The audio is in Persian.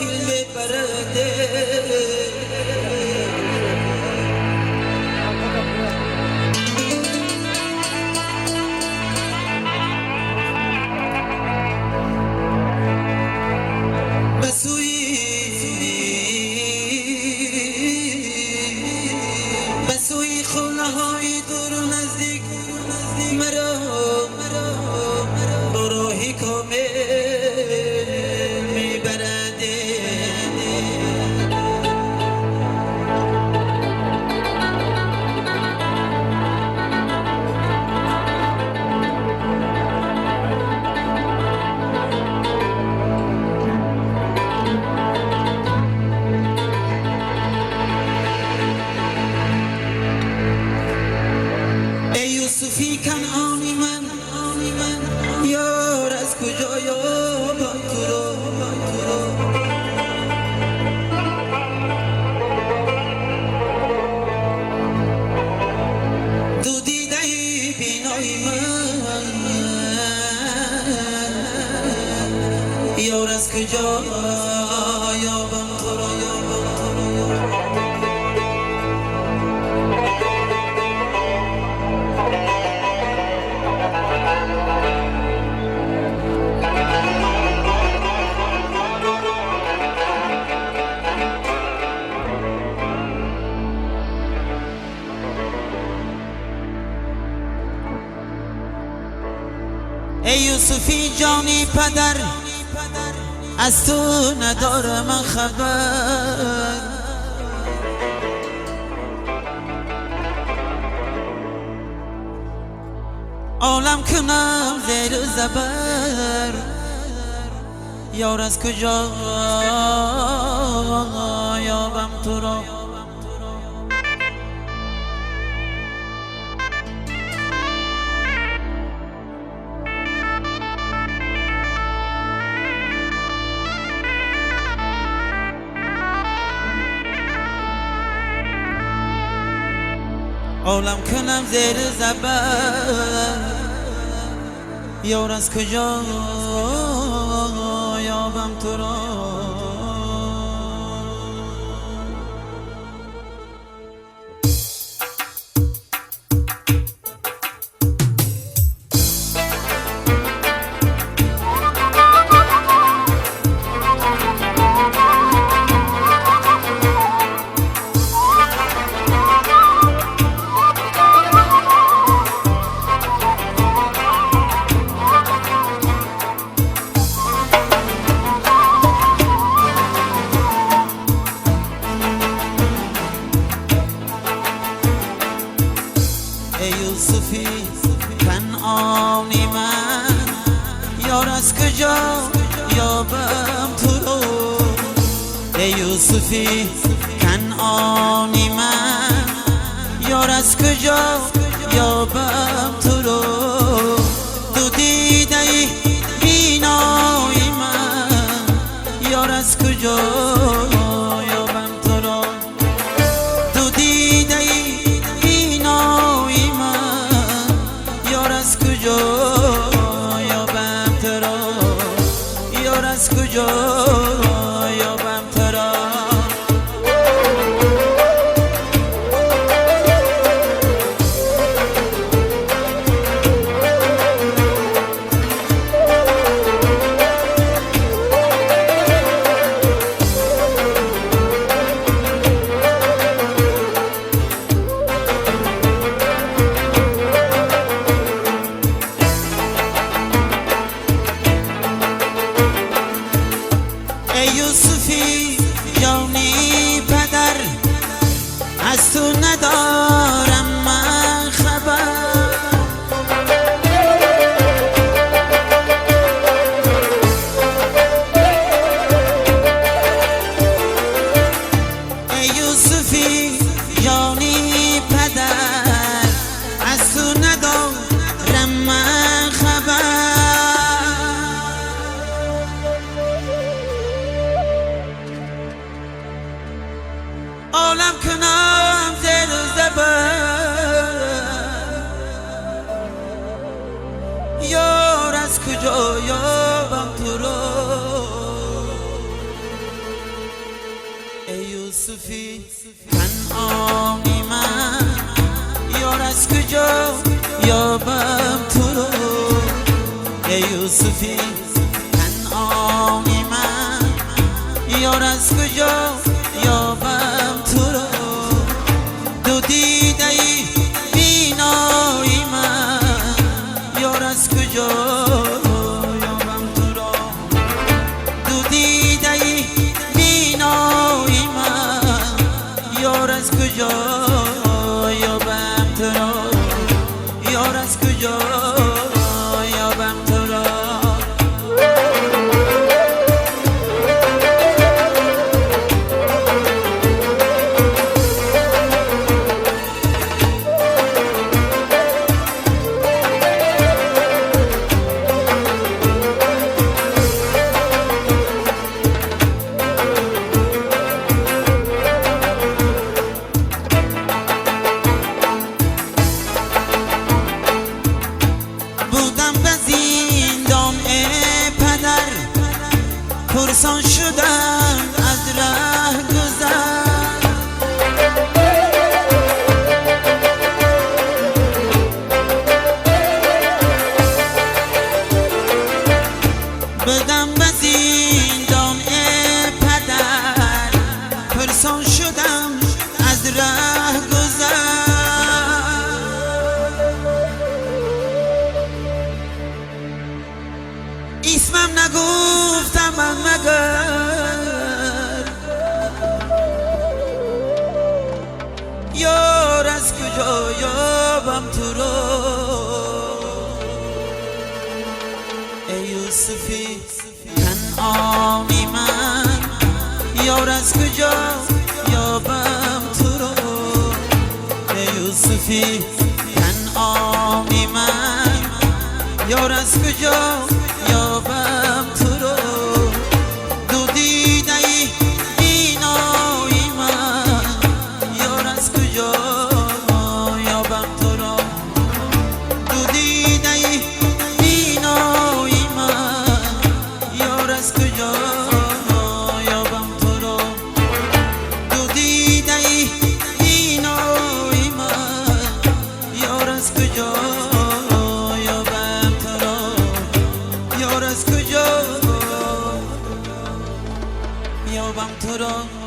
il parade بسوی خونه های دور و نزدیک مرا راهی کامل میبرده ای یوسفی کنعانی من یار از کجا یابم تو رو تو دیده بینای من یار از کجا یابم تو رو ای یوسفی جانی پدر از تو ندارم خبر عالم کنم زیر و زبر یار از کجا یابم تو را عالم کنم زیر زبر یار از کجا یابم تو را ای یوسفی کنعانی من یار از کجا یابم تو رو ای یوسفی کنعانی من یار از کجا یابم تو رو تو دیده بینای من یار از کجا یابم تو رو تو دیده بینای من یار از کجا یابم تو را یار از کجا یابم تو را ای یوسفی جانی پدر از تو ندارم من خبر ای یوسفی جانی پدر از تو ندارم من خبر عالم کنم زیر و زبر ای یوسفی تنهایی من، یار از کجا یابم تو رو. ای یوسفی تنهایی من، یار از کجا یابم تو رو. دو دیده ای بینایی من، یار از کجا یابم تو رو. دو دیده ای بینایی من، یار از کجا یابم تو رو. یار از کجا یابم تو رو. پرسان شدم از ره گذر، بدم به زندان پدر. پرسان شدم از ره گذر، اسمم نگفتم من مگر، یار از کجا یابم تو رو. ای یوسفی تنهایی من، یار از کجا یابم تو رو. ای یوسفی تنهایی من، یار از کجا یابم تو رو. دو دیده ای بینایی من، یار از کجا یابم تو رو. دو دیده ای بینایی من، یار از کجا یابم تو رو. دو دیده ای بینایی من، یار از کجا یابم تو رو. یار از کجا یابم تو رو.